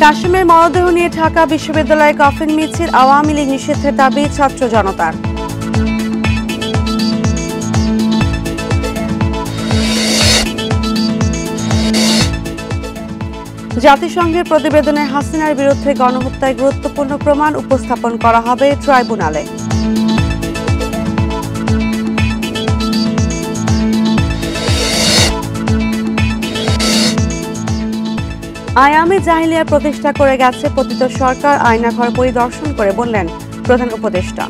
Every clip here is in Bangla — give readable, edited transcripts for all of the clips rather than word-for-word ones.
কাশেমের মরদেহ নিয়ে ঢাকা বিশ্ববিদ্যালয়ে কফিন মিছিল, আওয়ামী লীগ নিষিদ্ধের দাবি ছাত্র জনতার। জাতিসংঘের প্রতিবেদনে হাসিনার বিরুদ্ধে গণহত্যায় গুরুত্বপূর্ণ প্রমাণ উপস্থাপন করা হবে ট্রাইব্যুনালে। আয়ামে জাহিলিয়া প্রতিষ্ঠা করে গেছে পতিত সরকার, আয়নাঘর পরিদর্শন করে বললেন প্রধান উপদেষ্টা।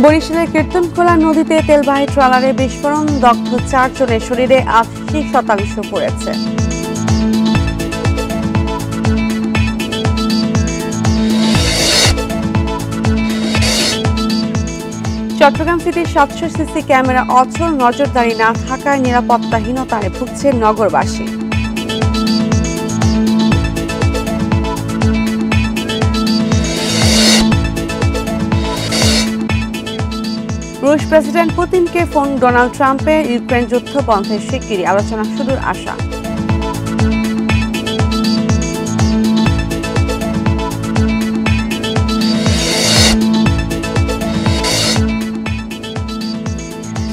বরিশালের কীর্তনখোলা নদীতে তেলবাহী ট্রলারে বিস্ফোরণ, দগ্ধ 4 জনের শরীরে 80% পড়েছে। চট্টগ্রাম সিটির 700 সিসি ক্যামেরা অচল, নজরদারি না থাকায় নিরাপত্তাহীনতায় ভুগছে নগরবাসী। রুশ প্রেসিডেন্ট পুতিনকে ফোন, ডোনাল্ড ট্রাম্পের ইউক্রেন যুদ্ধ বন্ধের শিগগিরই আলোচনা শুরুর আশা।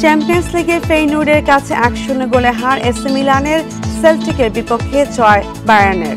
চ্যাম্পিয়ন্স লিগে ফেইনুর্ডের কাছে 1-0 গোলে হার, এসি মিলানের, সেল্টিকের বিপক্ষে জয় বায়ার্নের।